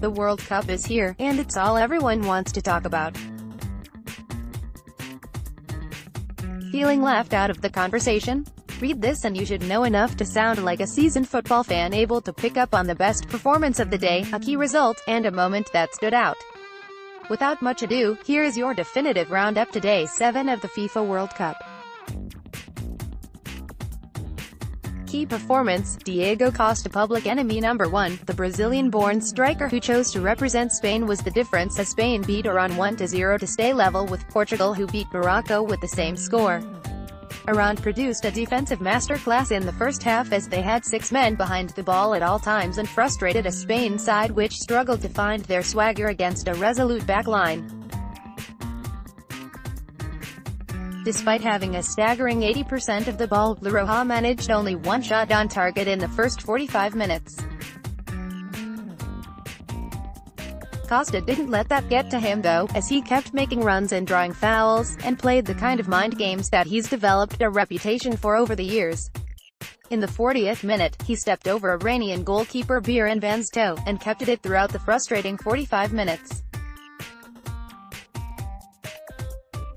The World Cup is here, and it's all everyone wants to talk about. Feeling left out of the conversation? Read this and you should know enough to sound like a seasoned football fan able to pick up on the best performance of the day, a key result, and a moment that stood out. Without much ado, here is your definitive roundup to Day 7 of the FIFA World Cup. Key performance: Diego Costa Public. Enemy number 1, the Brazilian-born striker who chose to represent Spain, was the difference as Spain beat Iran 1-0 to stay level with Portugal, who beat Morocco with the same score. Iran produced a defensive masterclass in the first half as they had 6 men behind the ball at all times and frustrated a Spain side which struggled to find their swagger against a resolute backline. Despite having a staggering 80% of the ball, La Roja managed only 1 shot on target in the first 45 minutes. Costa didn't let that get to him though, as he kept making runs and drawing fouls, and played the kind of mind games that he's developed a reputation for over the years. In the 40th minute, he stepped over Iranian goalkeeper Biran Van's toe, and kept it throughout the frustrating 45 minutes.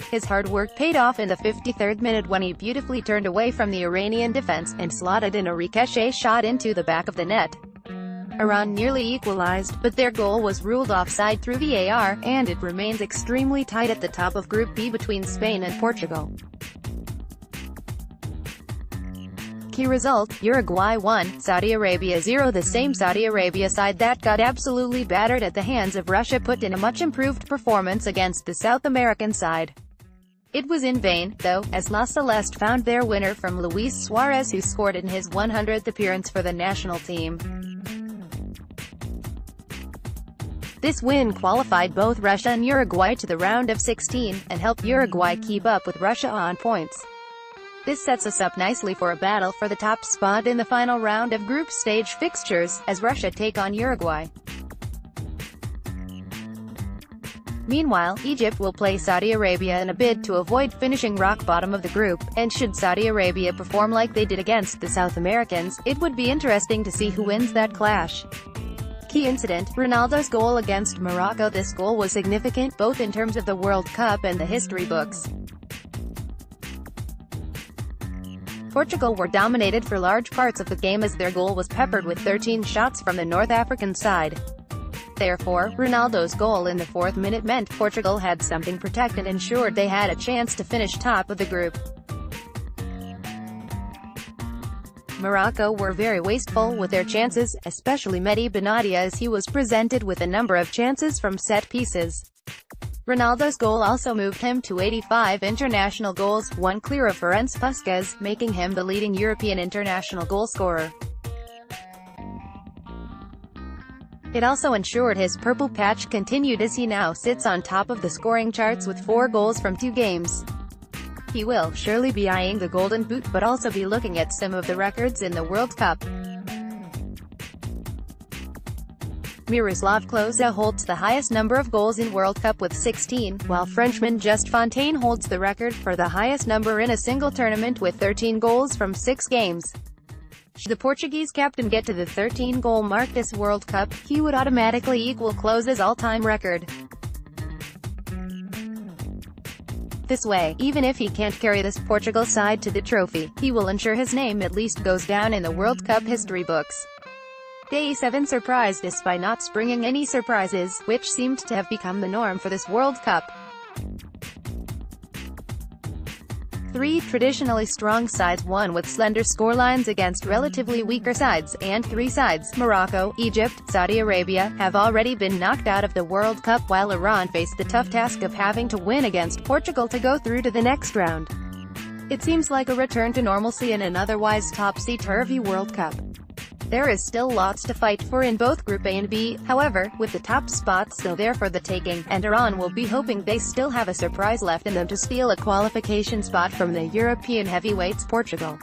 His hard work paid off in the 53rd minute when he beautifully turned away from the Iranian defense, and slotted in a ricochet shot into the back of the net. Iran nearly equalized, but their goal was ruled offside through VAR, and it remains extremely tight at the top of Group B between Spain and Portugal. Key result: Uruguay 1, Saudi Arabia 0. The same Saudi Arabia side that got absolutely battered at the hands of Russia put in a much improved performance against the South American side. It was in vain, though, as La Celeste found their winner from Luis Suarez, who scored in his 100th appearance for the national team. This win qualified both Russia and Uruguay to the round of 16, and helped Uruguay keep up with Russia on points. This sets us up nicely for a battle for the top spot in the final round of group stage fixtures, as Russia take on Uruguay. Meanwhile, Egypt will play Saudi Arabia in a bid to avoid finishing rock bottom of the group, and should Saudi Arabia perform like they did against the South Americans, it would be interesting to see who wins that clash. Key incident: Ronaldo's goal against Morocco. This goal was significant, both in terms of the World Cup and the history books. Portugal were dominated for large parts of the game as their goal was peppered with 13 shots from the North African side. Therefore, Ronaldo's goal in the 4th minute meant Portugal had something protected and ensured they had a chance to finish top of the group. Morocco were very wasteful with their chances, especially Mehdi Benatia, as he was presented with a number of chances from set pieces. Ronaldo's goal also moved him to 85 international goals, 1 clear of Ferenc Puskas, making him the leading European international goalscorer. It also ensured his purple patch continued, as he now sits on top of the scoring charts with 4 goals from 2 games. He will surely be eyeing the Golden Boot, but also be looking at some of the records in the World Cup. Miroslav Klose holds the highest number of goals in World Cup with 16, while Frenchman Just Fontaine holds the record for the highest number in a single tournament with 13 goals from 6 games. Should the Portuguese captain get to the 13-goal mark this World Cup, he would automatically equal Klose's all-time record. This way, even if he can't carry this Portugal side to the trophy, he will ensure his name at least goes down in the World Cup history books. Day 7 surprised us by not springing any surprises, which seemed to have become the norm for this World Cup. 3 traditionally strong sides won with slender scorelines against relatively weaker sides, and 3 sides, Morocco, Egypt, Saudi Arabia, have already been knocked out of the World Cup, while Iran faced the tough task of having to win against Portugal to go through to the next round. It seems like a return to normalcy in an otherwise topsy-turvy World Cup. There is still lots to fight for in both Group A and B, however, with the top spot still there for the taking, and Iran will be hoping they still have a surprise left in them to steal a qualification spot from the European heavyweights Portugal.